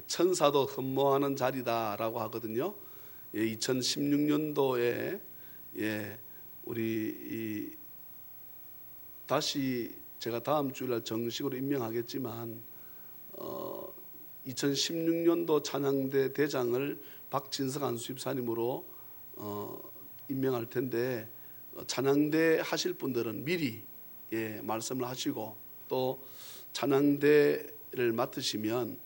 천사도 흠모하는 자리다라고 하거든요. 2016년도에 우리 다시 제가 다음 주일날 정식으로 임명하겠지만 2016년도 찬양대 대장을 박진석 안수집사님으로 임명할 텐데, 찬양대 하실 분들은 미리 말씀을 하시고, 또 찬양대를 맡으시면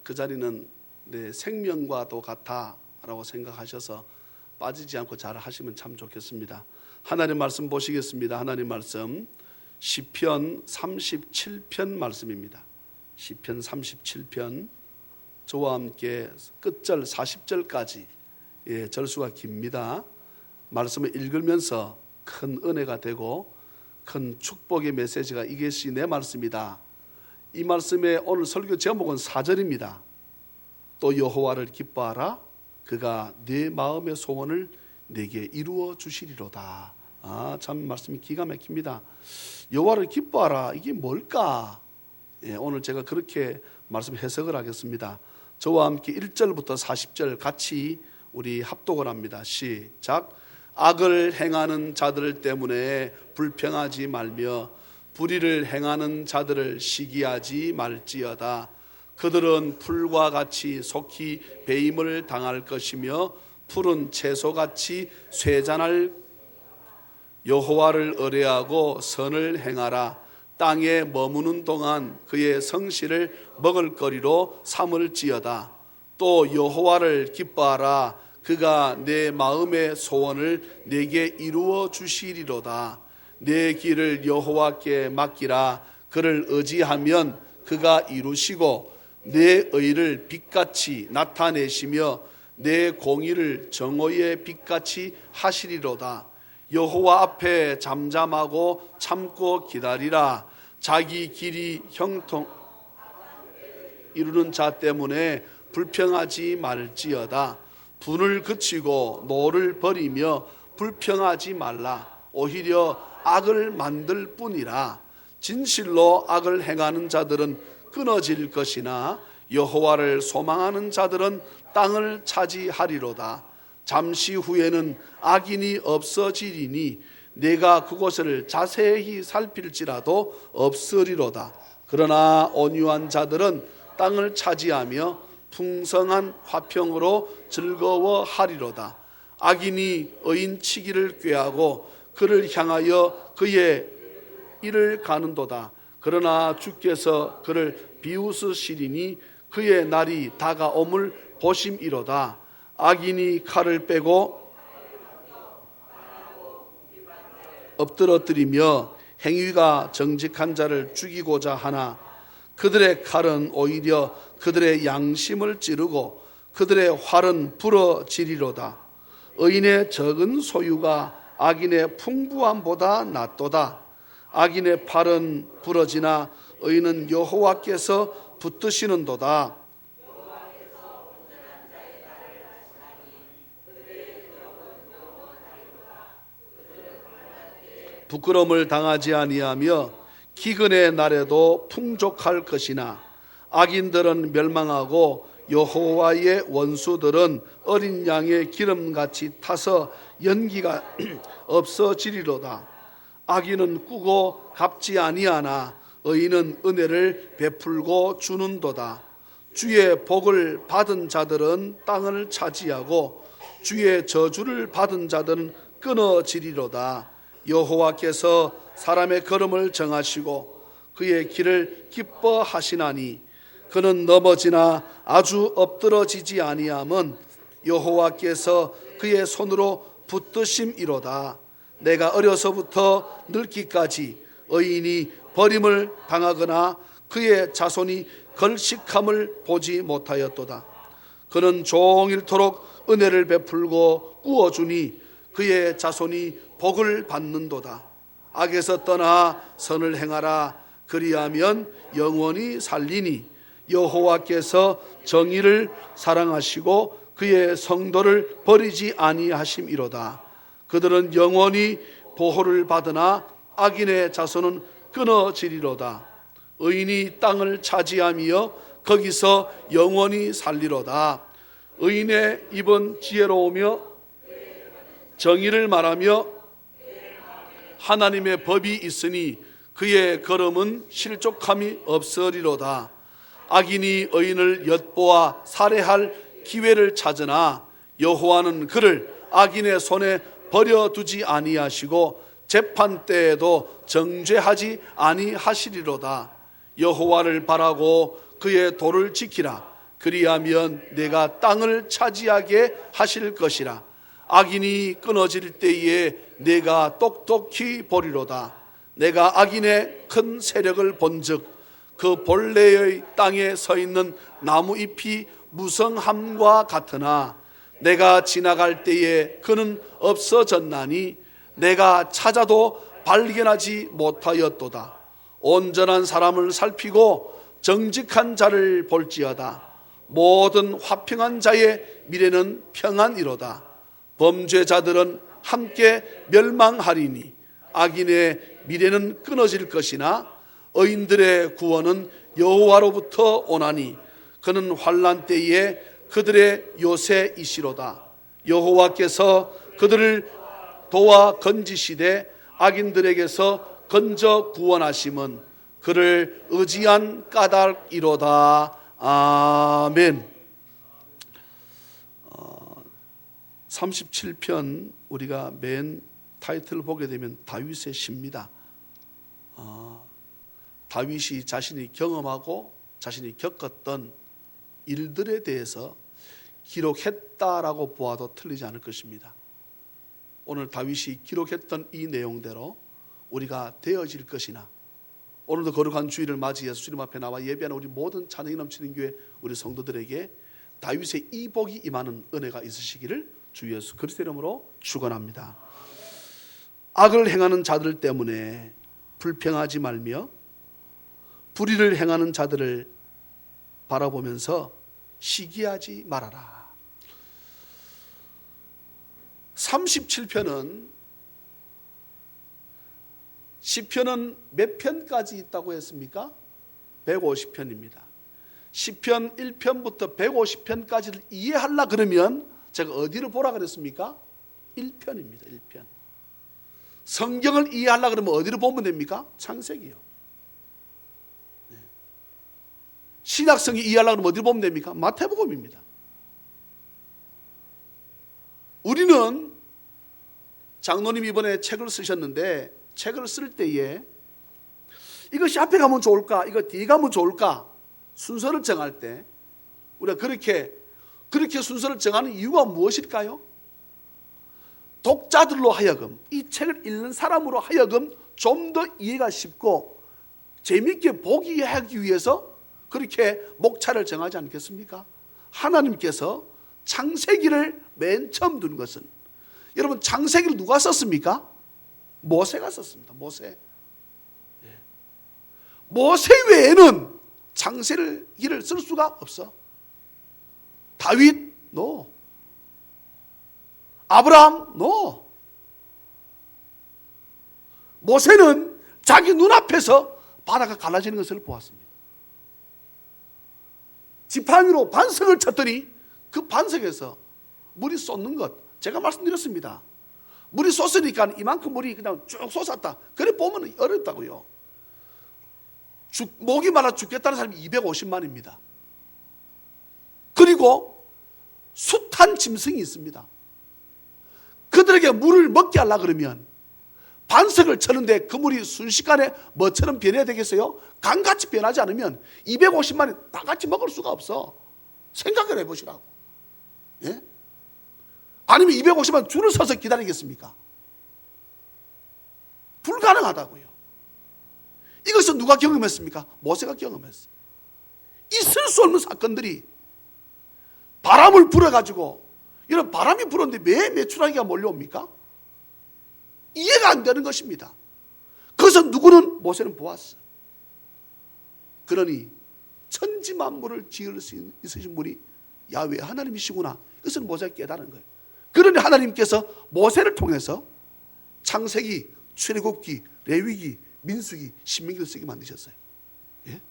그 자리는 내 생명과도 같다라고 생각하셔서 빠지지 않고 잘 하시면 참 좋겠습니다. 하나님 말씀 보시겠습니다. 하나님 말씀 시편 37편 말씀입니다. 시편 37편, 저와 함께 끝절 40절까지 절수가 깁니다. 말씀을 읽으면서 큰 은혜가 되고 큰 축복의 메시지가 이것이 내 말씀이다. 이 말씀의 오늘 설교 제목은 4절입니다. 또 여호와를 기뻐하라, 그가 네 마음의 소원을 내게 이루어 주시리로다. 참 말씀이 기가 막힙니다. 여호와를 기뻐하라, 이게 뭘까? 오늘 제가 그렇게 말씀 해석을 하겠습니다. 저와 함께 1절부터 40절 같이 우리 합독을 합니다. 시작. 악을 행하는 자들 때문에 불평하지 말며 불의를 행하는 자들을 시기하지 말지어다. 그들은 풀과 같이 속히 배임을 당할 것이며 풀은 채소같이 쇠잔할. 여호와를 의뢰하고 선을 행하라. 땅에 머무는 동안 그의 성실을 먹을거리로 삼을지어다. 또 여호와를 기뻐하라, 그가 내 마음의 소원을 내게 이루어 주시리로다. 내 길을 여호와께 맡기라. 그를 의지하면 그가 이루시고 내 의를 빛같이 나타내시며 내 공의를 정오의 빛같이 하시리로다. 여호와 앞에 잠잠하고 참고 기다리라. 자기 길이 형통 이루는 자 때문에 불평하지 말지어다. 분을 그치고 노를 버리며 불평하지 말라. 오히려 악을 만들 뿐이라. 진실로 악을 행하는 자들은 끊어질 것이나 여호와를 소망하는 자들은 땅을 차지하리로다. 잠시 후에는 악인이 없어지리니 내가 그곳을 자세히 살필지라도 없으리로다. 그러나 온유한 자들은 땅을 차지하며 풍성한 화평으로 즐거워하리로다. 악인이 의인치기를 꾀하고 그를 향하여 그의 일을 가는도다. 그러나 주께서 그를 비웃으시리니 그의 날이 다가옴을 보심이로다. 악인이 칼을 빼고 엎드러뜨리며 행위가 정직한 자를 죽이고자 하나 그들의 칼은 오히려 그들의 양심을 찌르고 그들의 활은 부러지리로다. 의인의 적은 소유가 악인의 풍부함보다 낫도다. 악인의 팔은 부러지나 의인은 여호와께서 붙드시는도다. 부끄러움을 당하지 아니하며 기근의 날에도 풍족할 것이나 악인들은 멸망하고 여호와의 원수들은 어린 양의 기름같이 타서 연기가 없어지리로다. 악인은 꾸고 갚지 아니하나 의인은 은혜를 베풀고 주는도다. 주의 복을 받은 자들은 땅을 차지하고 주의 저주를 받은 자들은 끊어지리로다. 여호와께서 사람의 걸음을 정하시고 그의 길을 기뻐하시나니 그는 넘어지나 아주 엎드러지지 아니함은 여호와께서 그의 손으로 붙드심이로다. 내가 어려서부터 늙기까지 의인이 버림을 당하거나 그의 자손이 걸식함을 보지 못하였도다. 그는 종일토록 은혜를 베풀고 꾸어주니 그의 자손이 복을 받는도다. 악에서 떠나 선을 행하라. 그리하면 영원히 살리니 여호와께서 정의를 사랑하시고 그의 성도를 버리지 아니하심이로다. 그들은 영원히 보호를 받으나 악인의 자손은 끊어지리로다. 의인이 땅을 차지하며 거기서 영원히 살리로다. 의인의 입은 지혜로우며 정의를 말하며 하나님의 법이 있으니 그의 걸음은 실족함이 없으리로다. 악인이 의인을 엿보아 살해할 기회를 찾으나 여호와는 그를 악인의 손에 버려두지 아니하시고 재판 때에도 정죄하지 아니하시리로다. 여호와를 바라고 그의 도를 지키라. 그리하면 내가 땅을 차지하게 하실 것이라. 악인이 끊어질 때에 내가 똑똑히 보리로다. 내가 악인의 큰 세력을 본즉 그 본래의 땅에 서 있는 나무 잎이 무성함과 같으나 내가 지나갈 때에 그는 없어졌나니 내가 찾아도 발견하지 못하였도다. 온전한 사람을 살피고 정직한 자를 볼지어다. 모든 화평한 자의 미래는 평안이로다. 범죄자들은 함께 멸망하리니 악인의 미래는 끊어질 것이나 의인들의 구원은 여호와로부터 오나니 그는 환난 때에 그들의 요새이시로다. 여호와께서 그들을 도와 건지시되 악인들에게서 건져 구원하심은 그를 의지한 까닭이로다. 아멘. 37편 우리가 맨 타이틀을 보게 되면 다윗의 시입니다. 다윗이 자신이 경험하고 자신이 겪었던 일들에 대해서 기록했다라고 보아도 틀리지 않을 것입니다. 오늘 다윗이 기록했던 이 내용대로 우리가 되어질 것이나 오늘도 거룩한 주일을 맞이해서 주님 앞에 나와 예배하는 우리 모든 찬양이 넘치는 교회 우리 성도들에게 다윗의 이 복이 임하는 은혜가 있으시기를 주 예수 그리스도의 이름으로 축원합니다. 악을 행하는 자들 때문에 불평하지 말며 불의를 행하는 자들을 바라보면서 시기하지 말아라. 37편은 시편은 몇 편까지 있다고 했습니까? 150편입니다. 시편 1편부터 150편까지를 이해하려 그러면 제가 어디를 보라 그랬습니까? 1편입니다. 1편. 성경을 이해하려 그러면 어디를 보면 됩니까? 창세기요. 신약성이 이해하려 그러면 어디를 보면 됩니까? 마태복음입니다. 우리는 장로님 이번에 책을 쓰셨는데 책을 쓸 때에 이것이 앞에 가면 좋을까? 이거 뒤에 가면 좋을까? 순서를 정할 때 우리가 그렇게 순서를 정하는 이유가 무엇일까요? 독자들로 하여금 이 책을 읽는 사람으로 하여금 좀 더 이해가 쉽고 재미있게 보기 하기 위해서 그렇게 목차를 정하지 않겠습니까? 하나님께서 창세기를 맨 처음 둔 것은 여러분 창세기를 누가 썼습니까? 모세가 썼습니다. 모세. 모세 외에는 창세기를 쓸 수가 없어. 다윗? 노. 아브라함? 노. 모세는 자기 눈앞에서 바다가 갈라지는 것을 보았습니다. 지팡이로 반석을 쳤더니 그 반석에서 물이 쏟는 것 제가 말씀드렸습니다. 물이 쏟으니까 이만큼 물이 그냥 쭉 쏟았다. 그래 보면 어렵다고요. 목이 말라 죽겠다는 사람이 250만입니다. 그리고 숱한 짐승이 있습니다. 그들에게 물을 먹게 하려고 그러면 반석을 쳤는데 그 물이 순식간에 뭐처럼 변해야 되겠어요? 강같이 변하지 않으면 250만이 다 같이 먹을 수가 없어. 생각을 해보시라고. 예? 아니면 250만 줄을 서서 기다리겠습니까? 불가능하다고요. 이것은 누가 경험했습니까? 모세가 경험했어요. 있을 수 없는 사건들이 바람을 불어가지고 이런 바람이 불었는데 왜 메추라기가 몰려옵니까? 이해가 안 되는 것입니다. 그래서 누구는 모세는 보았어. 그러니 천지 만물을 지을 수 있으신 분이 야훼 하나님이시구나. 이것은 모세가 깨달은 거예요. 그러니 하나님께서 모세를 통해서 창세기, 출애굽기, 레위기, 민수기, 신명기를 쓰게 만드셨어요. 예?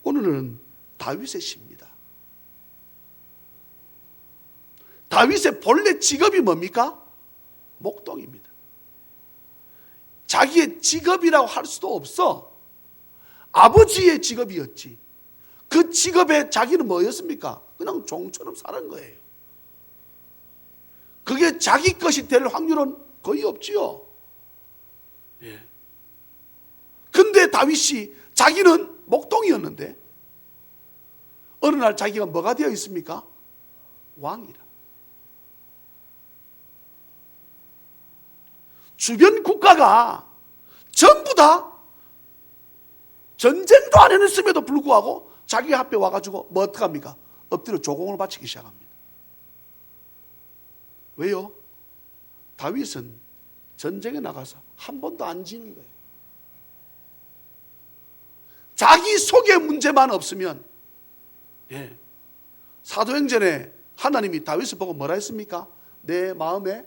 오늘은 다윗의 시입니다. 다윗의 본래 직업이 뭡니까? 목동입니다. 자기의 직업이라고 할 수도 없어. 아버지의 직업이었지. 그 직업에 자기는 뭐였습니까? 그냥 종처럼 사는 거예요. 그게 자기 것이 될 확률은 거의 없지요. 예. 근데 다윗이 자기는 목동이었는데 어느 날 자기가 뭐가 되어 있습니까? 왕이라. 주변 국가가 전부 다 전쟁도 안 해냈음에도 불구하고 자기 앞에 와가지고 뭐 어떡합니까? 엎드려 조공을 바치기 시작합니다. 왜요? 다윗은 전쟁에 나가서 한 번도 안 지는 거예요. 자기 속의 문제만 없으면, 예. 사도행전에 하나님이 다윗을 보고 뭐라 했습니까? 내 마음에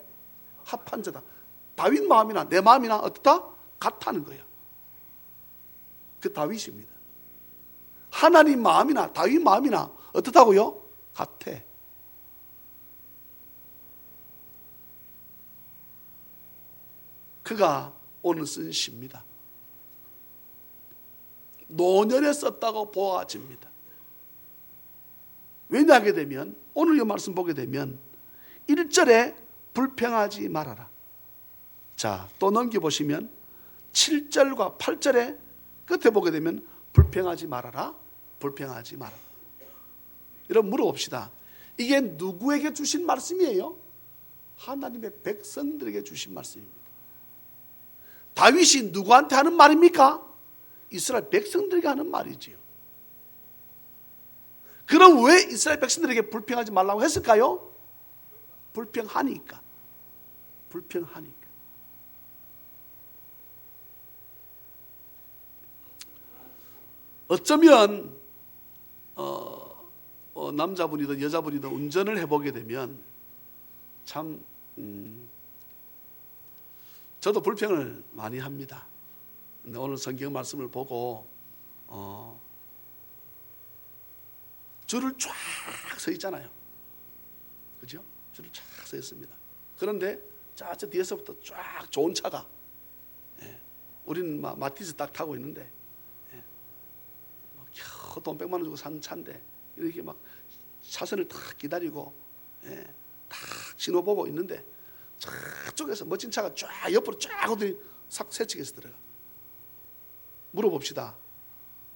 합한 자다. 다윗 마음이나 내 마음이나 어떻다? 같다는 거야. 그 다윗입니다. 하나님 마음이나 다윗 마음이나 어떻다고요? 같아. 그가 오늘 쓴 시입니다. 노년에 썼다고 보아집니다. 왜냐하게 되면 오늘 이 말씀 보게 되면 1절에 불평하지 말아라. 자, 또 넘겨보시면 7절과 8절에 끝에 보게 되면 불평하지 말아라. 불평하지 말아라. 여러분 물어봅시다. 이게 누구에게 주신 말씀이에요? 하나님의 백성들에게 주신 말씀입니다. 다윗이 누구한테 하는 말입니까? 이스라엘 백성들에게 하는 말이지요. 그럼 왜 이스라엘 백성들에게 불평하지 말라고 했을까요? 불평하니까. 불평하니까. 어쩌면 남자분이든 여자분이든 운전을 해보게 되면 참 저도 불평을 많이 합니다. 근데 오늘 성경 말씀을 보고 줄을 쫙 서 있잖아요. 그죠? 줄을 쫙 서 있습니다. 그런데 저 뒤에서부터 쫙 좋은 차가, 예, 우리는 마티즈 딱 타고 있는데, 예, 겨우 돈 100만 원 주고 산 차인데 이렇게 막 차선을 탁 기다리고, 예, 탁 신호 보고 있는데 저쪽에서 멋진 차가 쫙 옆으로 쫙 오더니 싹 세척해서 들어가. 물어봅시다.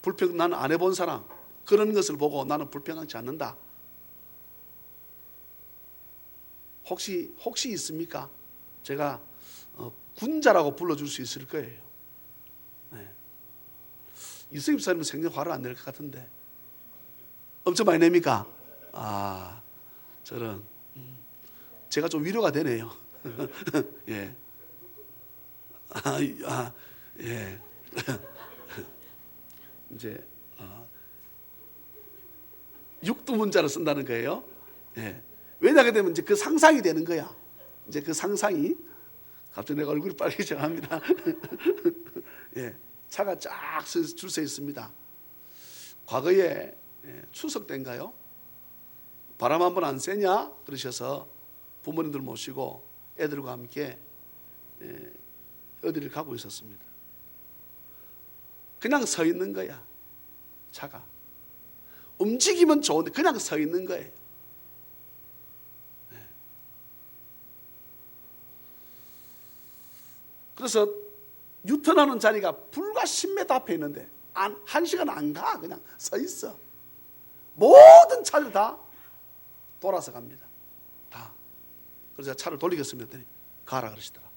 불평 나는 안 해본 사람, 그런 것을 보고 나는 불평하지 않는다. 혹시 있습니까? 제가 군자라고 불러줄 수 있을 거예요. 네. 이승희 목사님은 생전 화를 안 낼 것 같은데 엄청 많이 냅니까? 아, 저런 제가 좀 위로가 되네요. 예. 예. 이제 육두문자를 쓴다는 거예요. 예. 왜냐하게 되면 이제 그 상상이 되는 거야. 이제 그 상상이 갑자기 내가 얼굴이 빨개지기 시작합니다. 예. 차가 쫙 줄 서 있습니다. 과거에 추석 때인가요? 바람 한 번 안 쐬냐? 그러셔서 부모님들 모시고 애들과 함께 어디를 가고 있었습니다. 그냥 서 있는 거야. 차가 움직이면 좋은데 그냥 서 있는 거예요. 그래서 유턴하는 자리가 불과 10m 앞에 있는데 1시간 안 가. 그냥 서 있어. 모든 차를 다 돌아서 갑니다. 다. 그래서 차를 돌리겠습니다 했더니 가라 그러시더라.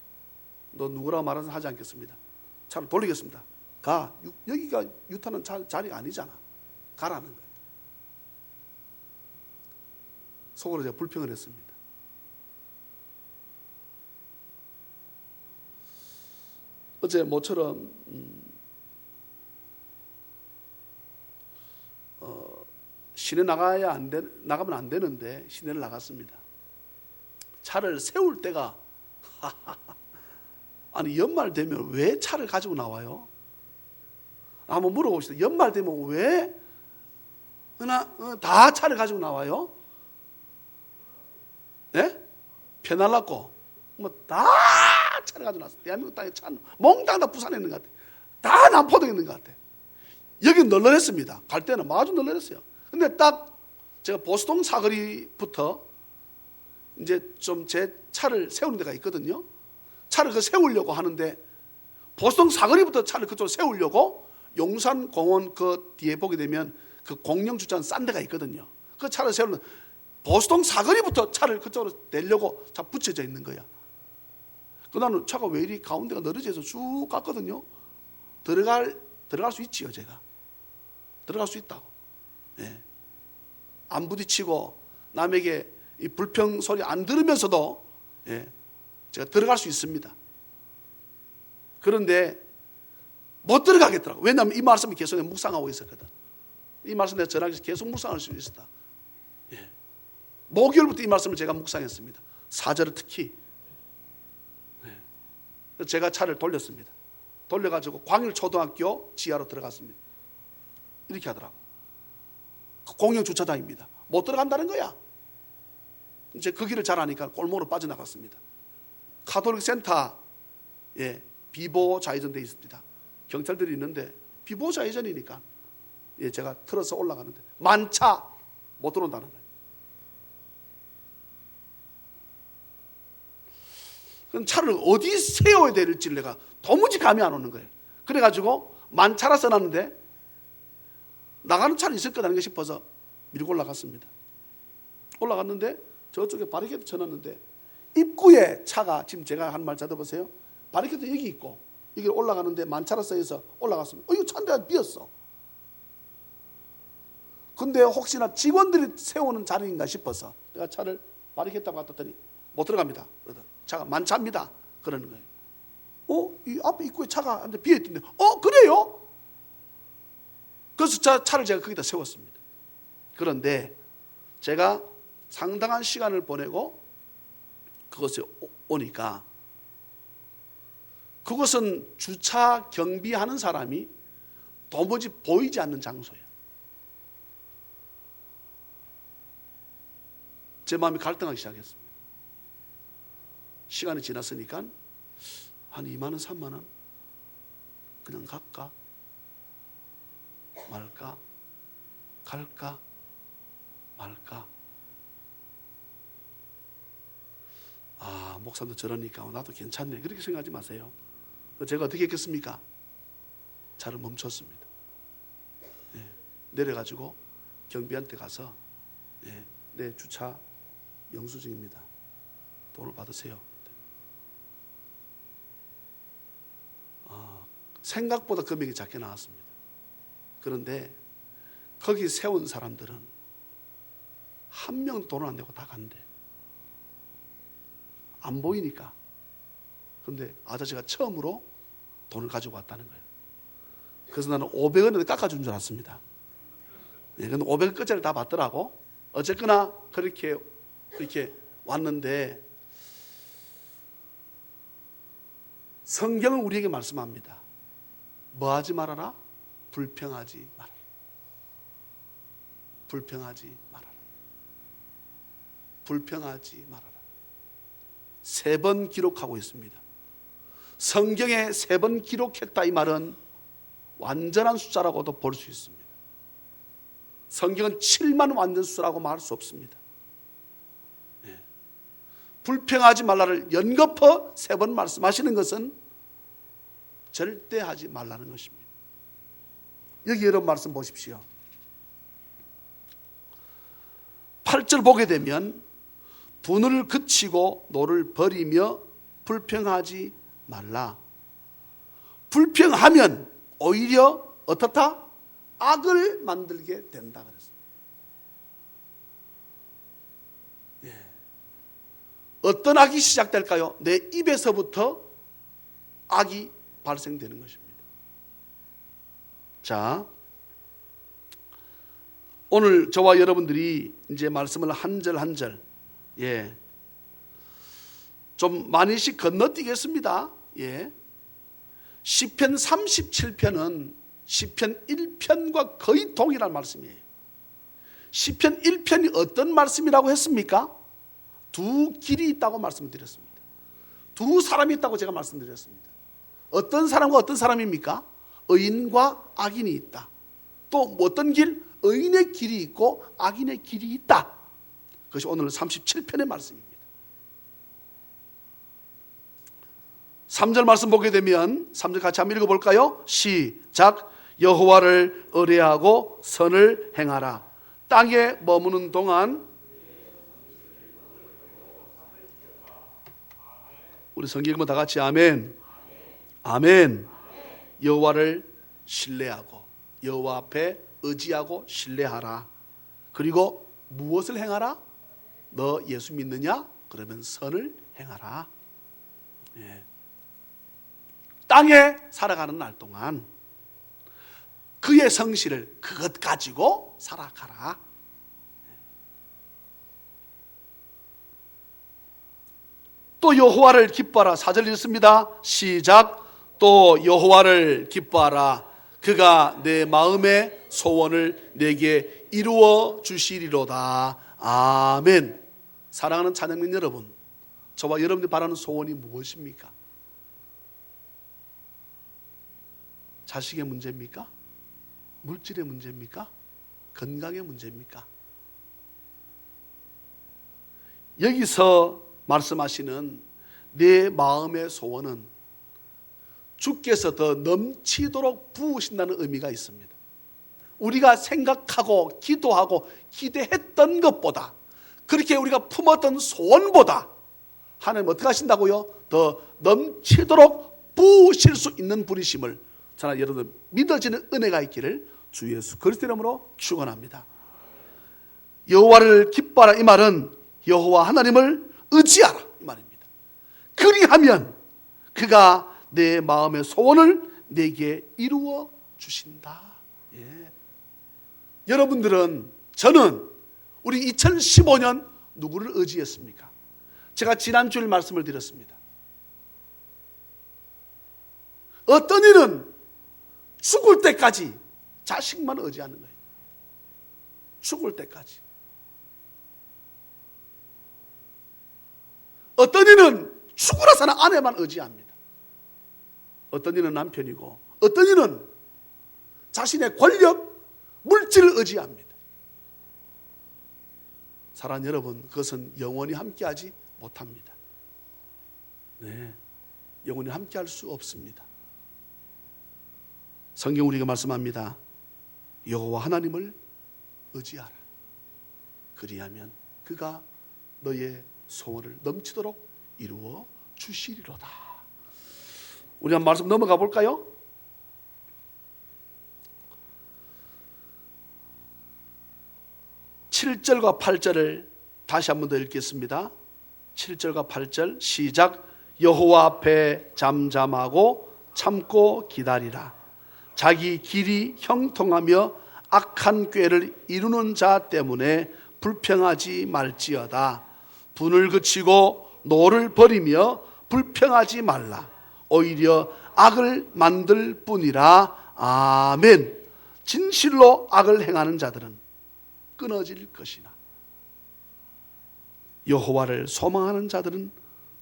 너 누구라고 말은 하지 않겠습니다. 차를 돌리겠습니다. 가. 여기가 유턴하는 자리가 아니잖아. 가라는 거예요. 속으로 제가 불평을 했습니다. 어제 모처럼 시내 나가면 안 되는데 시내를 나갔습니다. 차를 세울 때가 아니 연말 되면 왜 차를 가지고 나와요? 한번 물어봅시다. 연말 되면 왜 그러나 다 차를 가지고 나와요. 네? 편안하고 뭐 다 차를 가지고 나왔어. 대한민국 땅에 차 몽땅 다 부산에 있는 것 같아. 다 남포동에 있는 것 같아. 여기 널널했습니다. 갈 때는 아주 널널했어요. 근데 딱 제가 보수동 사거리부터 이제 좀 제 차를 세우는 데가 있거든요. 차를 그 세우려고 하는데 보수동 사거리부터 차를 그쪽으로 세우려고 용산공원 그 뒤에 보게 되면 그 공영 주차장 싼 데가 있거든요. 그 차를 세우는 보수동 사거리부터 차를 그쪽으로 내려고 차 붙여져 있는 거야. 그 나는 차가 왜 이리 가운데가 늘어져서 쭉 갔거든요. 들어갈 수 있지요, 제가. 들어갈 수 있다고. 예. 안 부딪히고 남에게 이 불평 소리 안 들으면서도 예, 제가 들어갈 수 있습니다. 그런데 못 들어가겠더라고. 왜냐하면 이 말씀을 계속 묵상하고 있었거든. 이 말씀 내가 전화해서 계속 묵상할 수 있었다. 예. 목요일부터 이 말씀을 제가 묵상했습니다. 4절을 특히. 예. 제가 차를 돌렸습니다. 돌려가지고 광일초등학교 지하로 들어갔습니다. 이렇게 하더라고. 공영 주차장입니다. 못 들어간다는 거야. 이제 그 길을 잘 아니까 골목으로 빠져나갔습니다. 카톨릭 센터 예, 비보 좌회전 돼 있습니다. 경찰들이 있는데 비보 좌회전이니까 예, 제가 틀어서 올라가는데 만차 못 들어온다는 거예요. 그럼 차를 어디 세워야 될지 내가 도무지 감이 안 오는 거예요. 그래가지고 만차라 써놨는데 나가는 차는 있을 거라는 게 싶어서 밀고 올라갔습니다. 올라갔는데 저쪽에 바리케이트 쳐놨는데 입구에 차가 지금 제가 한 말 찾아보세요. 바리케이트 여기 있고 여기 올라가는데 만차라 써서 올라갔습니다. 이거 차인데 비었어. 근데 혹시나 직원들이 세우는 자리인가 싶어서 내가 차를 바리케이트하고 갖다 뒀더니 못 들어갑니다. 그러더니 차가 만차입니다. 그러는 거예요. 이 앞에 입구에 차가 비어있던데 그래요? 그래서 차를 제가 거기다 세웠습니다. 그런데 제가 상당한 시간을 보내고 그곳에 오니까 그것은 주차 경비하는 사람이 도무지 보이지 않는 장소예요. 제 마음이 갈등하기 시작했습니다. 시간이 지났으니까 한 2만 원, 3만 원 그냥 갈까 말까, 갈까 말까. 목사도 저러니까 나도 괜찮네. 그렇게 생각하지 마세요. 제가 어떻게 했겠습니까? 차를 멈췄습니다. 예, 내려가지고 경비한테 가서 내 주차 영수증입니다. 돈을 받으세요. 생각보다 금액이 작게 나왔습니다. 그런데 거기 세운 사람들은 한 명 돈을 안 내고 다 간대. 안 보이니까. 그런데 아저씨가 처음으로 돈을 가지고 왔다는 거예요. 그래서 나는 500원을 깎아준 줄 알았습니다. 근데 500원 끝자리를 다 받더라고. 어쨌거나 그렇게 왔는데 성경은 우리에게 말씀합니다. 뭐 하지 말아라? 불평하지 말아라. 불평하지 말아라. 불평하지 말아라. 3번 기록하고 있습니다. 성경에 3번 기록했다 이 말은 완전한 숫자라고도 볼 수 있습니다. 성경은 7만 완전 숫자라고 말할 수 없습니다. 불평하지 말라를 연거푸 3번 말씀하시는 것은 절대 하지 말라는 것입니다. 여기 여러분 말씀 보십시오. 8절 보게 되면 분을 그치고 노를 버리며 불평하지 말라. 불평하면 오히려 어떻다? 악을 만들게 된다 그랬습니다. 어떤 악이 시작될까요? 내 입에서부터 악이 발생되는 것입니다. 자, 오늘 저와 여러분들이 이제 말씀을 한 절 한 절 좀 많이씩 건너뛰겠습니다. 시편 37편은 시편 1편과 거의 동일한 말씀이에요. 시편 1편이 어떤 말씀이라고 했습니까? 두 길이 있다고 말씀드렸습니다. 두 사람이 있다고 제가 말씀드렸습니다. 어떤 사람과 어떤 사람입니까? 의인과 악인이 있다. 또 어떤 길? 의인의 길이 있고 악인의 길이 있다. 그것이 오늘 37편의 말씀입니다. 3절 말씀 보게 되면 3절 같이 한번 읽어볼까요? 시작. 여호와를 의뢰하고 선을 행하라. 땅에 머무는 동안 우리 성경 읽으면 다 같이 아멘. 아멘. 여호와를 신뢰하고 여호와 앞에 의지하고 신뢰하라. 그리고 무엇을 행하라? 너 예수 믿느냐? 그러면 선을 행하라. 예. 땅에 살아가는 날 동안 그의 성실을 그것 가지고 살아가라. 또 여호와를 기뻐하라. 4절 읽습니다. 시작. 또 여호와를 기뻐하라. 그가 내 마음의 소원을 내게 이루어 주시리로다. 아멘. 사랑하는 찬양민 여러분, 저와 여러분들이 바라는 소원이 무엇입니까? 자식의 문제입니까? 물질의 문제입니까? 건강의 문제입니까? 여기서 말씀하시는 내 마음의 소원은 주께서 더 넘치도록 부으신다는 의미가 있습니다. 우리가 생각하고 기도하고 기대했던 것보다, 그렇게 우리가 품었던 소원보다 하나님 어떻게 하신다고요? 더 넘치도록 부으실 수 있는 분이심을 저는 여러분 믿어지는 은혜가 있기를 주 예수 그리스도 이름으로 축원합니다. 여호와를 기뻐하라, 이 말은 여호와 하나님을 의지하라, 이 말입니다. 그리하면 그가 내 마음의 소원을 내게 이루어 주신다. 예. 여러분들은, 저는 우리 2015년 누구를 의지했습니까? 제가 지난주에 말씀을 드렸습니다. 어떤 이는 죽을 때까지 자식만 의지하는 거예요. 죽을 때까지. 어떤 이는 죽으라 사는 아내만 의지합니다. 어떤 이는 남편이고, 어떤 이는 자신의 권력, 물질을 의지합니다. 사랑하는 여러분, 그것은 영원히 함께하지 못합니다. 네, 영원히 함께할 수 없습니다. 성경 우리가 말씀합니다. 여호와 하나님을 의지하라. 그리하면 그가 너의 소원을 넘치도록 이루어 주시리로다. 우리 한 말씀 넘어가 볼까요? (7절과 8절을) 다시 한 번 더 읽겠습니다. 7절과 8절 시작. 여호와 앞에 잠잠하고 참고 기다리라. 자기 길이 형통하며 악한 꾀를 이루는 자 때문에 불평하지 말지어다. 분을 그치고 노를 버리며 불평하지 말라. 오히려 악을 만들 뿐이라. 아멘. 진실로 악을 행하는 자들은 끊어질 것이나 여호와를 소망하는 자들은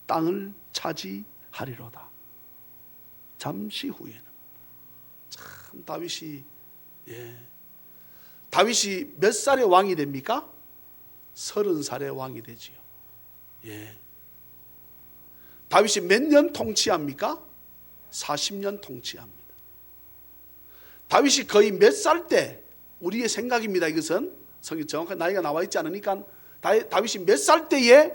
땅을 차지하리로다. 잠시 후에는. 참 다윗이, 다윗이 몇 살의 왕이 됩니까? 30살의 왕이 되지요. 다윗이 몇 년 통치합니까? 40년 통치합니다. 다윗이 거의 몇 살 때, 우리의 생각입니다. 이것은 성경 정확한 나이가 나와 있지 않으니까, 다윗이 몇 살 때에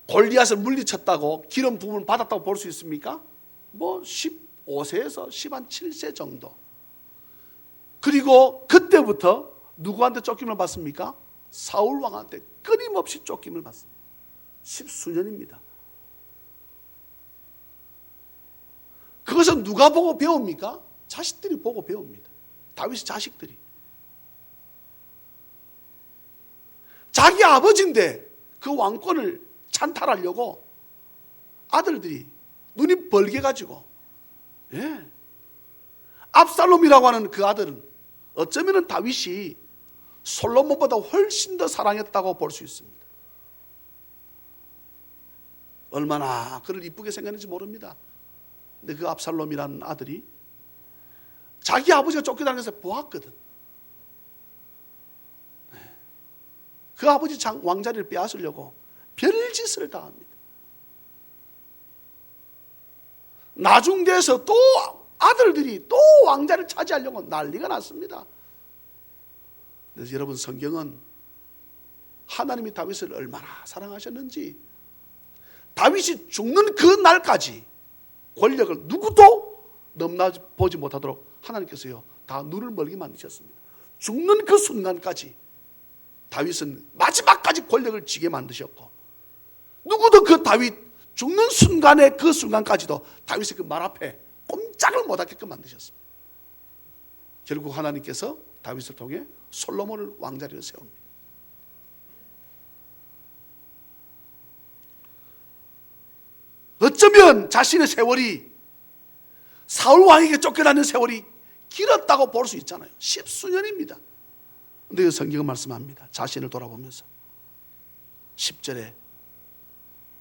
골리앗을 물리쳤다고 기름 부음을 받았다고 볼 수 있습니까? 뭐 15세에서 17세 정도. 그리고 그때부터 누구한테 쫓김을 받습니까? 사울 왕한테 끊임없이 쫓김을 받습니다. 10수년입니다. 그것은 누가 보고 배웁니까? 자식들이 보고 배웁니다. 다윗의 자식들이. 자기 아버지인데 그 왕권을 찬탈하려고 아들들이 눈이 벌게 가지고, 압살롬이라고 하는 그 아들은 어쩌면 다윗이 솔로몬보다 훨씬 더 사랑했다고 볼 수 있습니다. 얼마나 그를 이쁘게 생겼는지 모릅니다. 근데 그 압살롬이라는 아들이 자기 아버지가 쫓겨나는 것을 보았거든. 그 아버지 왕자리를 빼앗으려고 별짓을 다 합니다. 나중돼서 또 아들들이 또 왕자를 차지하려고 난리가 났습니다. 그래서 여러분, 성경은 하나님이 다윗을 얼마나 사랑하셨는지, 다윗이 죽는 그 날까지 권력을 누구도 넘나보지 못하도록 하나님께서요 다 눈을 멀게 만드셨습니다. 죽는 그 순간까지 다윗은 마지막까지 권력을 쥐게 만드셨고, 누구도 그 다윗 죽는 순간의 그 순간까지도 다윗의 그 말 앞에 꼼짝을 못하게끔 만드셨습니다. 결국 하나님께서 다윗을 통해 솔로몬을 왕자리에 세웁니다. 어쩌면 자신의 세월이 사울 왕에게 쫓겨나는 세월이 길었다고 볼 수 있잖아요. 십수년입니다. 그런데 성경은 말씀합니다. 자신을 돌아보면서 10절에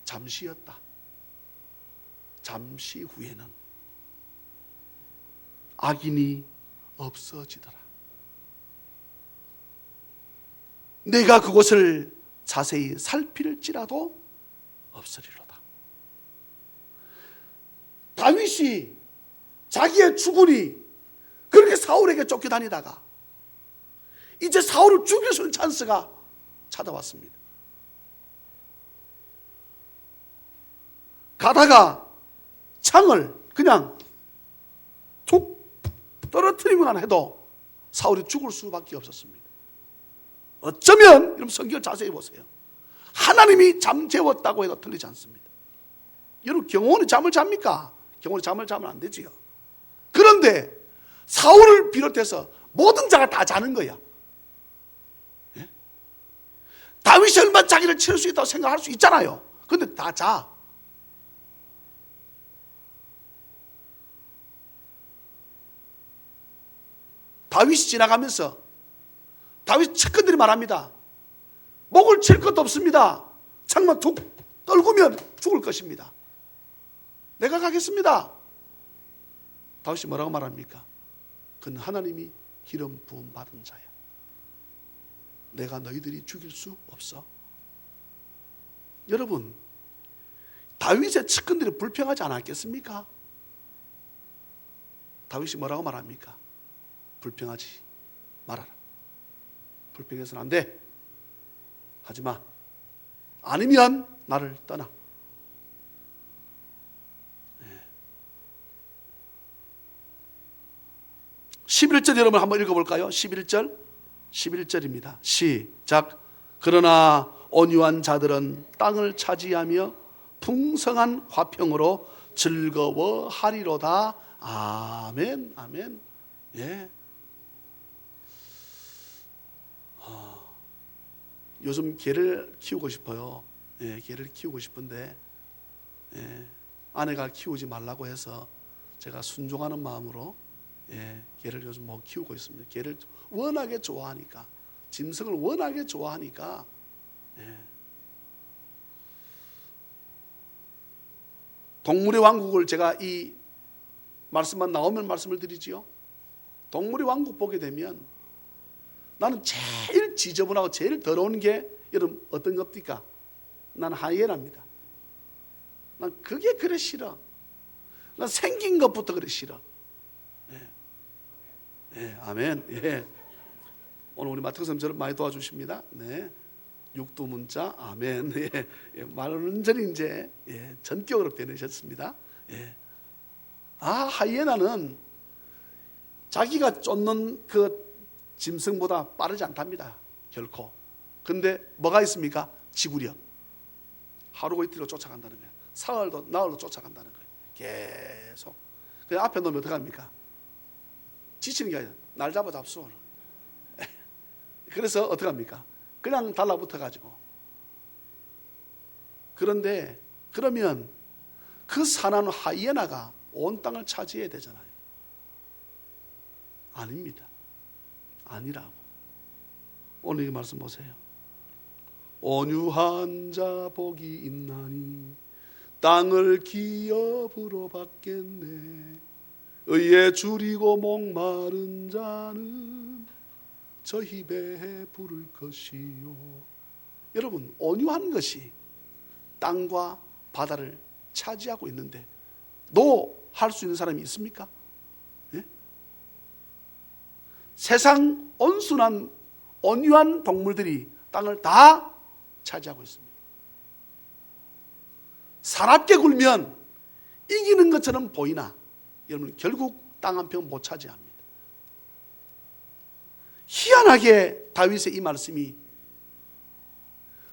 잠시였다. 잠시 후에는 악인이 없어지더라. 내가 그곳을 자세히 살필지라도 없으리로다. 다윗이 자기의 주군이 그렇게 사울에게 쫓겨다니다가 이제 사울을 죽일 수 있는 찬스가 찾아왔습니다. 가다가 창을 그냥 툭 떨어뜨리고만 해도 사울이 죽을 수밖에 없었습니다. 어쩌면 여러분, 성경을 자세히 보세요. 하나님이 잠재웠다고 해도 틀리지 않습니다. 여러분, 경호원이 잠을 잡니까? 경호원이 잠을 자면 안 되지요. 그런데 사울을 비롯해서 모든 자가 다 자는 거야. 예? 다윗이 얼마나 자기를 치를 수 있다고 생각할 수 있잖아요. 그런데 다 자. 다윗이 지나가면서 다윗 측근들이 말합니다. 목을 칠 것도 없습니다. 창만 툭 떨구면 죽을 것입니다. 내가 가겠습니다. 다윗이 뭐라고 말합니까? 그는 하나님이 기름 부음 받은 자야. 내가 너희들이 죽일 수 없어. 여러분, 다윗의 측근들이 불평하지 않았겠습니까? 다윗이 뭐라고 말합니까? 불평하지 말아라. 불평해서는 안 돼. 하지마. 아니면 나를 떠나. 11절 여러분 한번 읽어볼까요? 11절입니다. 시작. 그러나 온유한 자들은 땅을 차지하며 풍성한 화평으로 즐거워하리로다. 아멘. 아멘. 예. 요즘 개를 키우고 싶어요. 예, 개를 키우고 싶은데 아내가 키우지 말라고 해서 제가 순종하는 마음으로 개를 요즘 못 키우고 있습니다. 개를 워낙에 좋아하니까, 짐승을 워낙에 좋아하니까. 동물의 왕국을 제가 이 말씀만 나오면 말씀을 드리지요. 동물의 왕국 보게 되면 나는 제일 지저분하고 제일 더러운 게 여러분 어떤 겁니까? 난 하이에나입니다. 난 그게 그래 싫어. 난 생긴 것부터 그래 싫어. 아멘. 예. 오늘 우리 마태오 선생님 저를 많이 도와주십니다. 네. 육두문자 아멘. 예. 완전히 이제 전격으로 변해셨습니다. 하이에나는 자기가 쫓는 그 짐승보다 빠르지 않답니다. 결코. 근데 뭐가 있습니까? 지구력. 하루고 이틀로 쫓아간다는 거예요. 사흘도 나흘도 쫓아간다는 거예요. 계속. 그 앞에 놓으면 어떡합니까? 지치는 게 아니라 날 잡아 잡수. 그래서 어떡합니까? 그냥 달라붙어 가지고. 그런데 그러면 그 사나운 하이에나가 온 땅을 차지해야 되잖아요. 아닙니다. 아니라고. 오늘 이 말씀 보세요. 온유한 자 복이 있나니 땅을 기업으로 받겠네. 의에 줄이고 목마른 자는 저희 배에 부를 것이요. 여러분, 온유한 것이 땅과 바다를 차지하고 있는데 너 할 수 있는 사람이 있습니까? 예? 세상 온순한 온유한 동물들이 땅을 다 차지하고 있습니다. 사납게 굴면 이기는 것처럼 보이나 여러분 결국 땅 한 평 못 차지합니다. 희한하게 다윗의 이 말씀이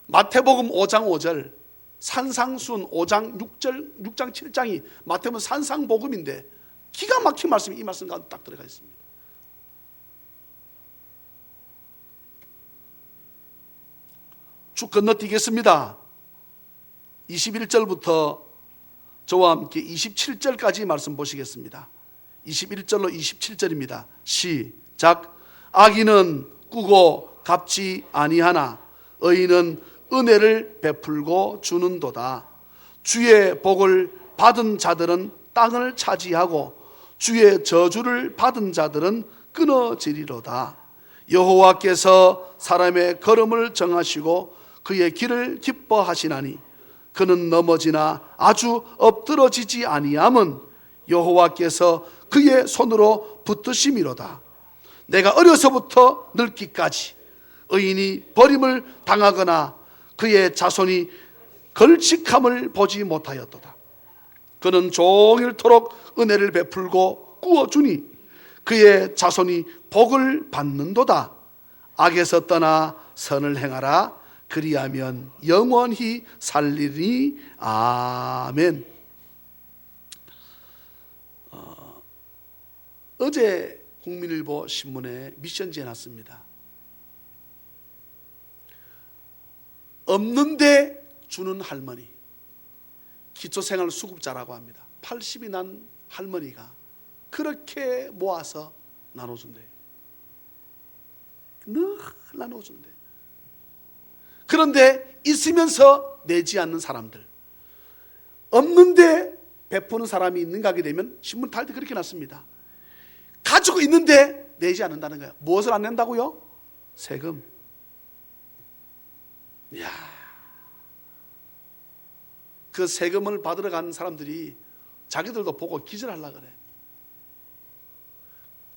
마태복음 5장 5절, 산상수훈 5장 6절, 6장 7장이 마태복음 산상복음인데 기가 막힌 말씀이 이 말씀 가운데 딱 들어가 있습니다. 쭉 건너뛰겠습니다. 21절부터 저와 함께 27절까지 말씀 보시겠습니다. 21절로 27절입니다. 시작. 악인은 꾸고 갚지 아니하나 의인은 은혜를 베풀고 주는도다. 주의 복을 받은 자들은 땅을 차지하고 주의 저주를 받은 자들은 끊어지리로다. 여호와께서 사람의 걸음을 정하시고 그의 길을 기뻐하시나니 그는 넘어지나 아주 엎드러지지 아니함은 여호와께서 그의 손으로 붙드심이로다. 내가 어려서부터 늙기까지 의인이 버림을 당하거나 그의 자손이 걸칙함을 보지 못하였도다. 그는 종일토록 은혜를 베풀고 꾸어주니 그의 자손이 복을 받는도다. 악에서 떠나 선을 행하라. 그리하면 영원히 살리니. 아멘. 어제 국민일보 신문에 미션지에 났습니다. 없는데 주는 할머니, 기초생활수급자라고 합니다. 80이 난 할머니가 그렇게 모아서 나눠준대요. 늘 나눠준대요. 그런데 있으면서 내지 않는 사람들, 없는데 베푸는 사람이 있는가 하게 되면 신문 탈 때 그렇게 났습니다. 가지고 있는데 내지 않는다는 거예요. 무엇을 안 낸다고요? 세금. 이야, 그 세금을 받으러 가는 사람들이 자기들도 보고 기절하려고 그래.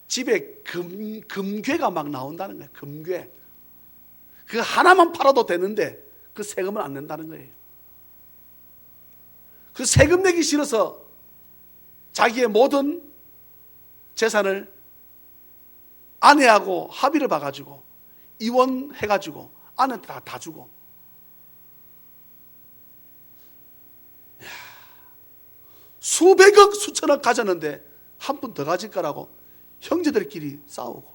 집에 금괴가 막 나온다는 거예요. 금괴. 그 하나만 팔아도 되는데 그 세금을 안 낸다는 거예요. 그 세금 내기 싫어서 자기의 모든 재산을 아내하고 합의를 봐가지고 이혼해가지고 아내한테 다 주고. 수백억 수천억 가졌는데 한 푼 더 가질 거라고 형제들끼리 싸우고.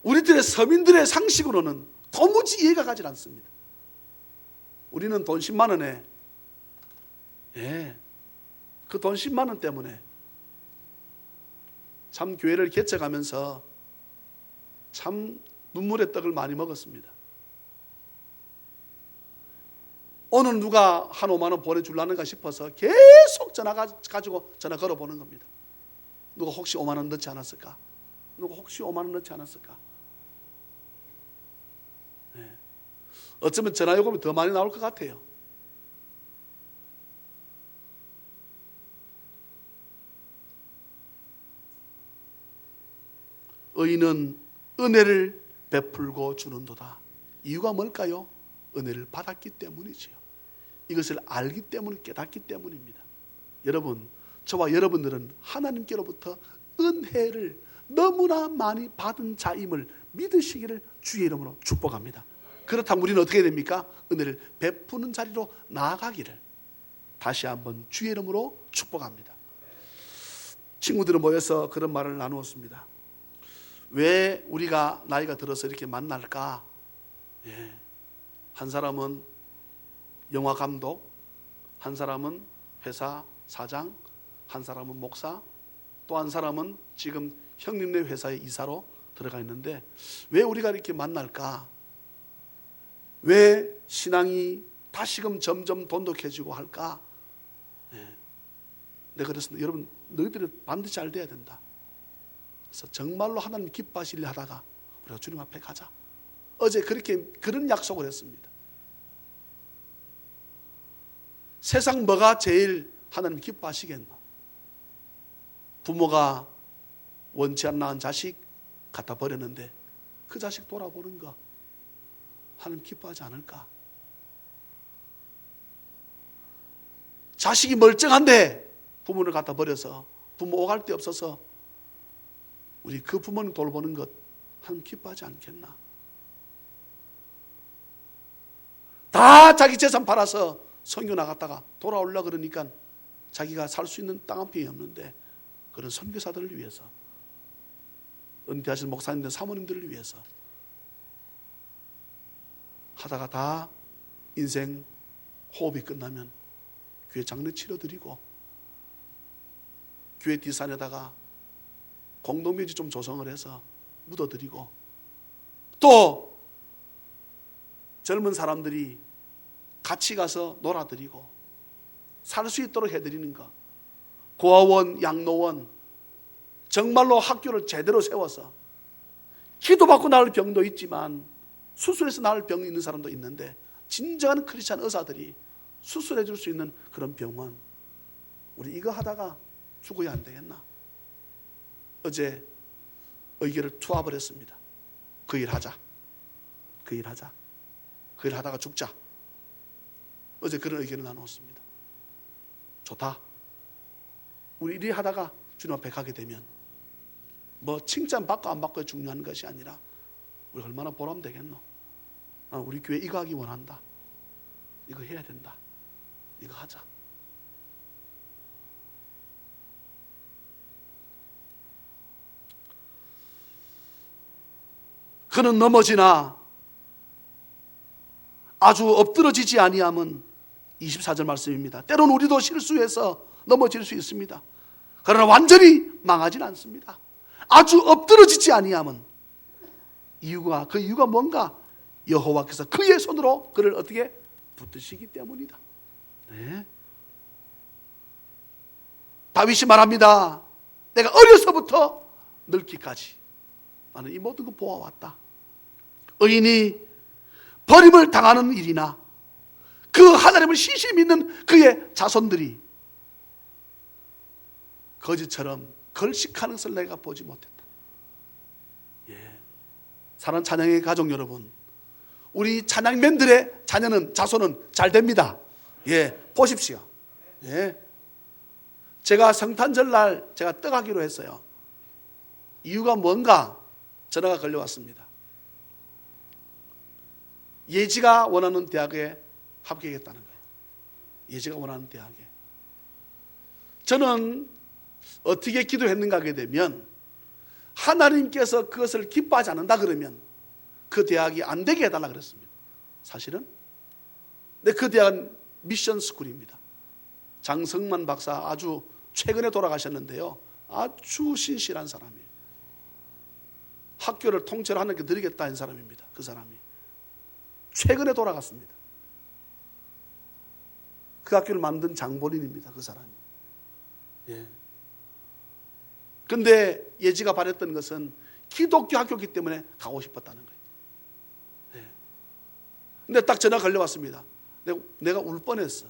우리들의 서민들의 상식으로는 도무지 이해가 가지 않습니다. 우리는 돈 10만 원에 그 돈 10만 원 때문에 참 교회를 개척하면서 참 눈물의 떡을 많이 먹었습니다. 오늘 누가 한 5만 원 보내주려는가 싶어서 계속 전화 가지고 전화 걸어보는 겁니다. 누가 혹시 5만 원 넣지 않았을까? 누가 혹시 5만 원 넣지 않았을까? 어쩌면 전화 요금이 더 많이 나올 것 같아요. 의인은 은혜를 베풀고 주는도다. 이유가 뭘까요? 은혜를 받았기 때문이지요. 이것을 알기 때문에, 깨닫기 때문입니다. 여러분, 저와 여러분들은 하나님께로부터 은혜를 너무나 많이 받은 자임을 믿으시기를 주의 이름으로 축복합니다. 그렇다면 우리는 어떻게 됩니까? 은혜를 베푸는 자리로 나아가기를 다시 한번 주의 이름으로 축복합니다. 친구들은 모여서 그런 말을 나누었습니다. 왜 우리가 나이가 들어서 이렇게 만날까? 한 사람은 영화 감독, 한 사람은 회사 사장, 한 사람은 목사, 또 한 사람은 지금 형님네 회사에 이사로 들어가 있는데 왜 우리가 이렇게 만날까? 왜 신앙이 다시금 점점 돈독해지고 할까? 내가 그랬습니다. 여러분, 너희들이 반드시 잘 돼야 된다. 그래서 정말로 하나님 기뻐하시려 하다가 우리가 주님 앞에 가자. 어제 그런 약속을 했습니다. 세상 뭐가 제일 하나님 기뻐하시겠노? 부모가 원치 않는 낳은 자식 갖다 버렸는데 그 자식 돌아보는 거 하나님 기뻐하지 않을까? 자식이 멀쩡한데 부모를 갖다 버려서 부모 오갈 데 없어서 우리 그 부모님 돌보는 것 하나님 기뻐하지 않겠나? 다 자기 재산 팔아서 선교 나갔다가 돌아오려고 그러니까 자기가 살 수 있는 땅 한 평이 없는데 그런 선교사들을 위해서, 은퇴하신 목사님들, 사모님들을 위해서 하다가 다 인생 호흡이 끝나면 교회 장례 치러드리고 교회 뒷산에다가 공동묘지 좀 조성을 해서 묻어드리고, 또 젊은 사람들이 같이 가서 놀아드리고 살 수 있도록 해드리는 것, 고아원, 양로원, 정말로 학교를 제대로 세워서 기도받고 나을 병도 있지만 수술해서 나을 병이 있는 사람도 있는데 진정한 크리스찬 의사들이 수술해 줄 수 있는 그런 병원, 우리 이거 하다가 죽어야 안 되겠나? 어제 의결을 투합을 했습니다. 그 일 하자. 그 일 하자. 그 일 하다가 죽자. 어제 그런 의견을 나눴습니다. 좋다. 우리 일 하다가 주님 앞에 가게 되면 뭐 칭찬 받고 안 받고가 중요한 것이 아니라 우리 얼마나 보람 되겠노? 우리 교회 이거 하기 원한다. 이거 해야 된다. 이거 하자. 그는 넘어지나 아주 엎드러지지 아니함은 24절 말씀입니다. 때로는 우리도 실수해서 넘어질 수 있습니다. 그러나 완전히 망하지는 않습니다. 아주 엎드러지지 아니함은 그 이유가 뭔가? 여호와께서 그의 손으로 그를 어떻게 붙드시기 때문이다. 네. 다윗이 말합니다. 내가 어려서부터 늙기까지 나는 이 모든 걸 보아왔다. 의인이 버림을 당하는 일이나 그 하나님을 시시 믿는 그의 자손들이 거지처럼 걸식하는 것을 내가 보지 못했다. 예. 사랑하는 찬양의 가족 여러분, 우리 찬양맨들의 자손은 잘 됩니다. 예, 보십시오. 예. 제가 성탄절 날 제가 떡하기로 했어요. 이유가 뭔가? 전화가 걸려왔습니다. 예지가 원하는 대학에 합격했다는 거예요. 예지가 원하는 대학에. 저는 어떻게 기도했는가 하게 되면 하나님께서 그것을 기뻐하지 않는다 그러면 그 대학이 안 되게 해달라 그랬습니다. 사실은. 근데 그 대학은 미션 스쿨입니다. 장성만 박사 아주 최근에 돌아가셨는데요. 아주 신실한 사람이에요. 학교를 통째로 하나님께 드리겠다는 사람입니다. 그 사람이. 최근에 돌아갔습니다. 그 학교를 만든 장본인입니다. 그 사람이. 예. 근데 예지가 바랬던 것은 기독교 학교이기 때문에 가고 싶었다는 거예요. 예. 근데 딱 전화 걸려왔습니다. 내가 울 뻔했어.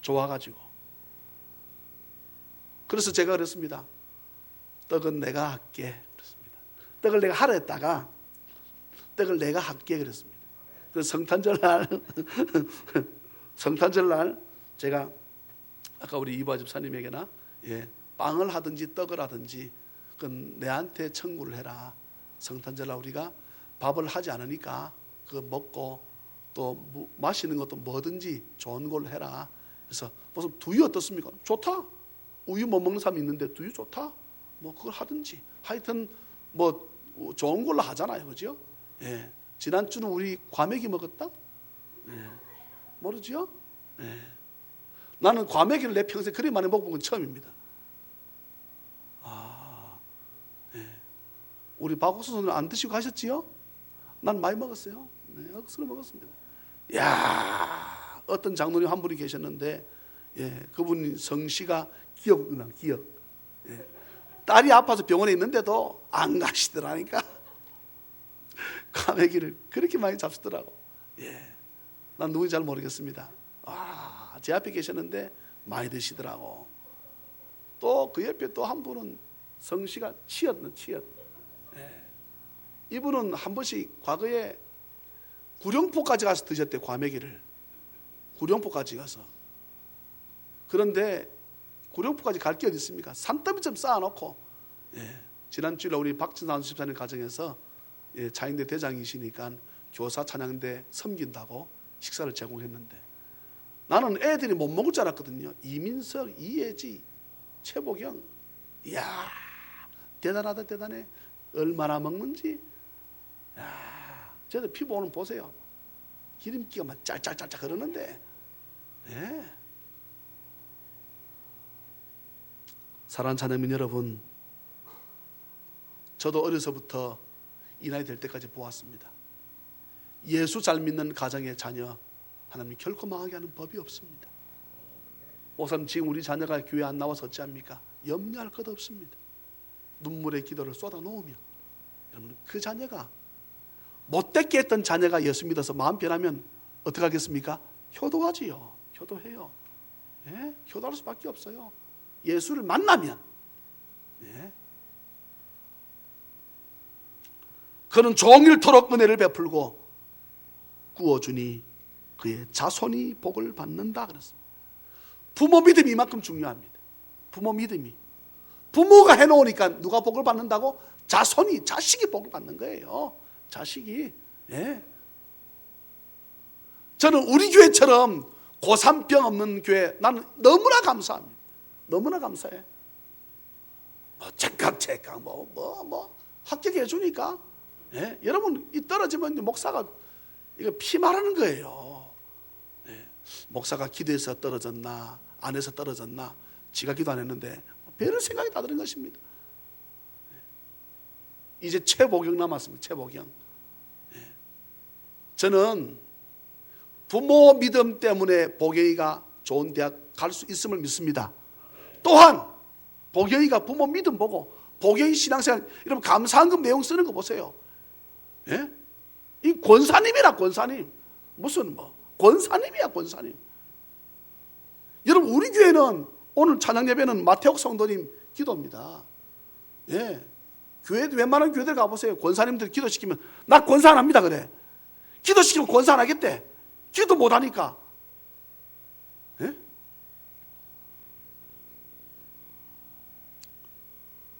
좋아가지고. 그래서 제가 그랬습니다. 떡은 내가 할게. 그랬습니다. 떡을 내가 하라 했다가 떡을 내가 할게 그랬습니다. 그래서 성탄절 날 제가 아까 우리 이바 집사님에게나 빵을 하든지 떡을 하든지 그건 내한테 청구를 해라. 성탄절 날 우리가 밥을 하지 않으니까 그거 먹고 또 마시는 것도 뭐든지 좋은 걸로 해라. 그래서 무슨 두유 어떻습니까? 좋다. 우유 못 먹는 사람이 있는데 두유 좋다. 뭐 그걸 하든지 하여튼 뭐 좋은 걸로 하잖아요, 그죠? 예. 지난주는 우리 과메기 먹었다. 예. 모르죠? 예. 나는 과메기를 내 평생 그리 많이 먹어본 건 처음입니다. 우리 박옥수 선생님 안 드시고 가셨지요? 난 많이 먹었어요. 네, 억수로 먹었습니다. 야, 어떤 장로님 한 분이 계셨는데, 예, 그분 성씨가 기억이나 기억. 예, 딸이 아파서 병원에 있는데도 안 가시더라니까. 과메기를 그렇게 많이 잡수더라고. 예, 난 누군지 잘 모르겠습니다. 와, 제 앞에 계셨는데 많이 드시더라고. 또 그 옆에 또 한 분은 성씨가 치읓는 치읓. 예, 이분은 한 번씩 과거에 구룡포까지 가서 드셨대, 과메기를. 구룡포까지 가서. 그런데 구룡포까지 갈 게 어디 있습니까? 산더미처럼 쌓아놓고, 예, 지난 주일에 우리 박진산 집사님 가정에서, 예, 차인대 대장이시니까 교사 찬양대 섬긴다고 식사를 제공했는데, 나는 애들이 못 먹을 줄 알았거든요. 이민석, 이혜지, 최보경, 이야, 대단하다, 대단해. 얼마나 먹는지. 야, 저들 피부 오늘 보세요. 기름기가 막 짤짤짤짤 흐르는데. 예. 사랑하는 자녀님 여러분, 저도 어려서부터 이 나이 될 때까지 보았습니다. 예수 잘 믿는 가정의 자녀, 하나님 결코 망하게 하는 법이 없습니다. 목사님, 지금 우리 자녀가 교회 안 나와서 어찌합니까? 염려할 것 없습니다. 눈물의 기도를 쏟아 놓으면, 여러분, 그 자녀가 못되게 했던 자녀가 예수 믿어서 마음 변하면 어떻게 하겠습니까? 효도하지요. 효도해요. 예? 효도할 수밖에 없어요. 예수를 만나면. 예? 그는 종일토록 은혜를 베풀고 구워주니 그의 자손이 복을 받는다 그랬습니다. 부모 믿음이 이만큼 중요합니다. 부모 믿음이. 부모가 해놓으니까 누가 복을 받는다고? 자손이, 자식이 복을 받는 거예요. 자식이. 예. 저는 우리 교회처럼 고산병 없는 교회, 나는 너무나 감사합니다. 너무나 감사해. 뭐 책각 뭐 합격해 주니까. 예. 여러분, 이 떨어지면 목사가 이거 피 말하는 거예요. 예. 목사가 기도해서 떨어졌나, 안 해서 떨어졌나, 지가 기도 안 했는데 별 생각이 다 드는 것입니다. 예. 이제 최보경 남았습니다. 최보경. 예. 저는 부모 믿음 때문에 보경이가 좋은 대학 갈 수 있음을 믿습니다. 또한 보경이가 부모 믿음 보고 보경이 신앙생활, 여러분 감사한금 내용 쓰는 거 보세요. 예? 이 권사님이라, 권사님. 무슨 뭐 권사님이야, 권사님. 여러분, 우리 교회는 오늘 찬양 예배는 마태옥 성도님 기도입니다. 예. 교회도 웬만한 교회들 가보세요. 권사님들 기도시키면 나 권사 안 합니다 그래. 기도시키면 권사 안 하겠대. 기도 못 하니까. 예?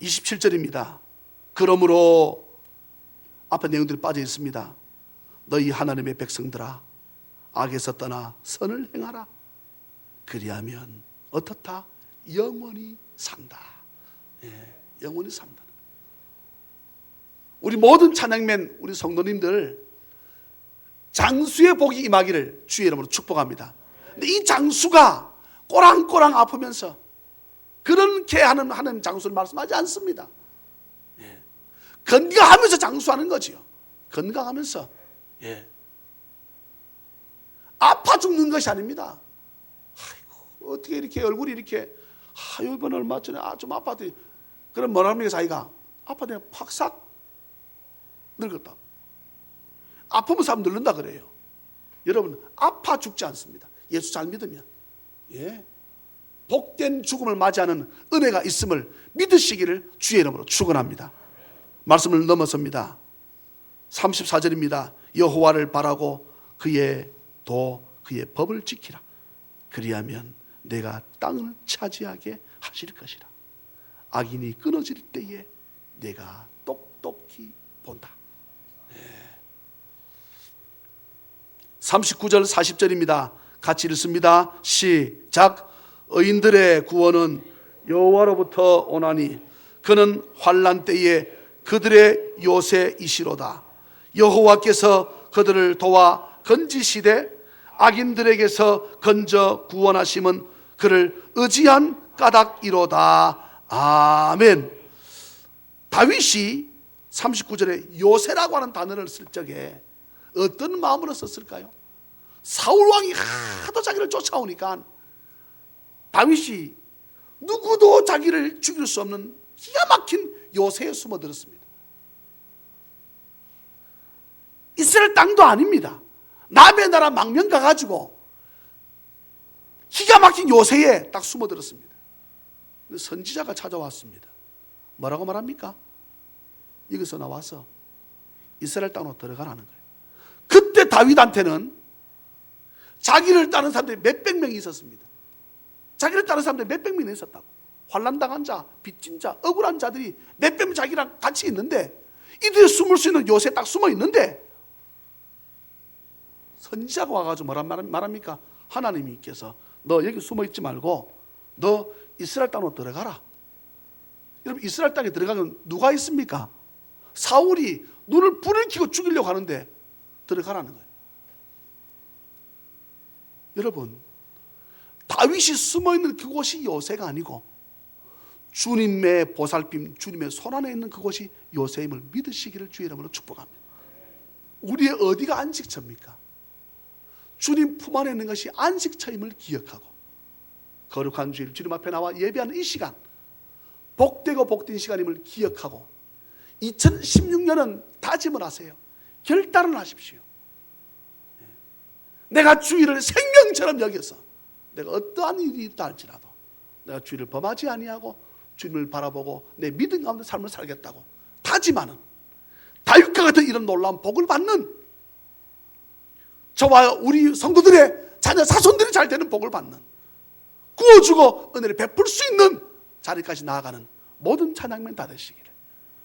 27절입니다. 그러므로 앞에 내용들이 빠져 있습니다. 너희 하나님의 백성들아, 악에서 떠나 선을 행하라. 그리하면 어떻다? 영원히 산다. 예, 영원히 산다. 우리 모든 찬양맨, 우리 성도님들 장수의 복이 임하기를 주의 이름으로 축복합니다. 근데 이 장수가 꼬랑꼬랑 아프면서 그렇게 하는 하나님 장수를 말씀하지 않습니다. 예. 건강하면서 장수하는 거지요. 건강하면서. 예. 아파 죽는 것이 아닙니다. 아이고, 어떻게 이렇게 얼굴이 이렇게, 이번 얼마 전에 좀 아파도, 그럼 뭐라 합니까, 자기가? 아파도 팍싹 늙었다고. 아프면 사람 늙는다 그래요. 여러분, 아파 죽지 않습니다. 예수 잘 믿으면. 예. 복된 죽음을 맞이하는 은혜가 있음을 믿으시기를 주의 이름으로 축원합니다. 말씀을 넘어섭니다. 34절입니다. 여호와를 바라고 그의 법을 지키라. 그리하면 내가 땅을 차지하게 하실 것이라. 악인이 끊어질 때에 내가 똑똑히 본다. 39절 40절입니다. 같이 읽습니다. 시작. 의인들의 구원은 여호와로부터 오나니 그는 환난 때에 그들의 요새이시로다. 여호와께서 그들을 도와 건지시되 악인들에게서 건져 구원하심은 그를 의지한 까닭이로다. 아멘. 다윗이 39절에 요새라고 하는 단어를 쓸 적에 어떤 마음으로 썼을까요? 사울 왕이 하도 자기를 쫓아오니까 다윗이 누구도 자기를 죽일 수 없는 기가 막힌 요새에 숨어들었습니다. 이스라엘 땅도 아닙니다. 남의 나라 망명 가가지고 기가 막힌 요새에 딱 숨어들었습니다. 선지자가 찾아왔습니다. 뭐라고 말합니까? 여기서 나와서 이스라엘 땅으로 들어가라는 거예요. 그때 다윗한테는 자기를 따르는 사람들이 몇백 명이 있었습니다. 자기를 따르는 사람들이 몇백 명이 있었다고. 환난당한 자, 빚진 자, 억울한 자들이 몇백 명 자기랑 같이 있는데, 이들이 숨을 수 있는 요새에 딱 숨어 있는데 선지자가 와가지고 뭐란 말합니까? 하나님께서 너 여기 숨어 있지 말고 너 이스라엘 땅으로 들어가라. 여러분, 이스라엘 땅에 들어가면 누가 있습니까? 사울이 눈을 불을 켜고 죽이려고 하는데 들어가라는 거예요. 여러분, 다윗이 숨어있는 그곳이 요새가 아니고 주님의 보살핌, 주님의 손안에 있는 그곳이 요새임을 믿으시기를 주의 이름으로 축복합니다. 우리의 어디가 안식처입니까? 주님 품 안에 있는 것이 안식처임을 기억하고 거룩한 주일 주님 앞에 나와 예배하는 이 시간, 복되고 복된 시간임을 기억하고 2016년은 다짐을 하세요. 결단을 하십시오. 내가 주일을 생명처럼 여겨서 내가 어떠한 일이 있다 할지라도 내가 주일을 범하지 아니하고 주님을 바라보고 내 믿음 가운데 삶을 살겠다고 다짐하는, 다윗과 같은 이런 놀라운 복을 받는, 저와 우리 성도들의 자녀 자손들이 잘 되는 복을 받는, 구워주고 은혜를 베풀 수 있는 자리까지 나아가는 모든 찬양men 다 되시기를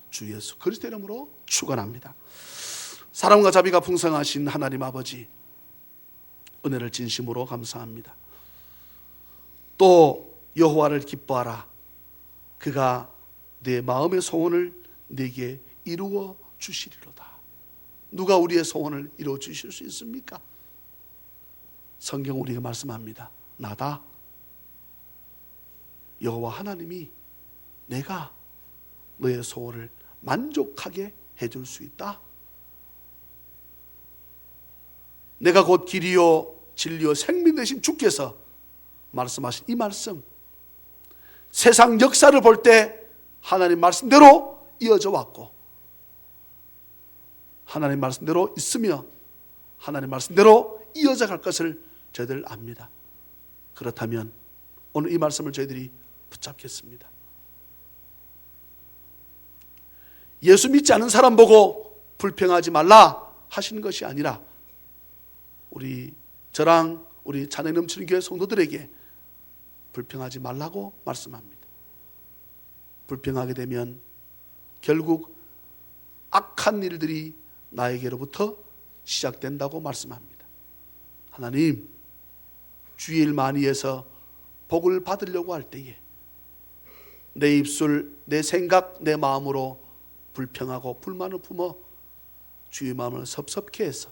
주 예수 그리스도 이름으로 축원합니다. 사랑과 자비가 풍성하신 하나님 아버지, 은혜를 진심으로 감사합니다. 또 여호와를 기뻐하라. 그가 내 마음의 소원을 내게 이루어 주시리로다. 누가 우리의 소원을 이루어 주실 수 있습니까? 성경 우리가 말씀합니다. 나다. 여호와 하나님이 내가 너의 소원을 만족하게 해줄 수 있다. 내가 곧 길이요 진리요 생명 되신 주께서 말씀하신 이 말씀, 세상 역사를 볼 때 하나님 말씀대로 이어져 왔고 하나님 말씀대로 있으며 하나님 말씀대로 이어져 갈 것을 저희들 압니다. 그렇다면 오늘 이 말씀을 저희들이 붙잡겠습니다. 예수 믿지 않은 사람 보고 불평하지 말라 하시는 것이 아니라 저랑 우리 찬양 넘치는 교회 성도들에게 불평하지 말라고 말씀합니다. 불평하게 되면 결국 악한 일들이 나에게로부터 시작된다고 말씀합니다. 하나님, 주일 만이에서 복을 받으려고 할 때에 내 입술, 내 생각, 내 마음으로 불평하고 불만을 품어 주의 마음을 섭섭케 해서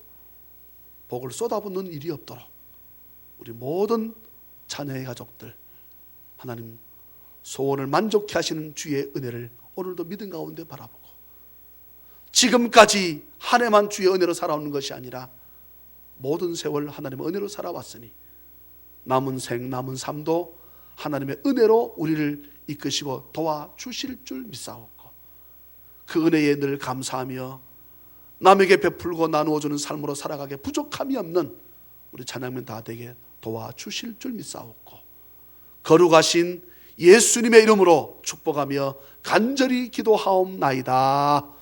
복을 쏟아붓는 일이 없도록 우리 모든 자녀의 가족들, 하나님 소원을 만족케 하시는 주의 은혜를 오늘도 믿음 가운데 바라보고 지금까지 한 해만 주의 은혜로 살아오는 것이 아니라 모든 세월 하나님의 은혜로 살아왔으니 남은 생 남은 삶도 하나님의 은혜로 우리를 이끄시고 도와주실 줄 믿사옵고 그 은혜에 늘 감사하며 남에게 베풀고 나누어주는 삶으로 살아가게 부족함이 없는 우리 찬양men 다 되게 도와주실 줄 믿사옵고 거룩하신 예수님의 이름으로 축복하며 간절히 기도하옵나이다.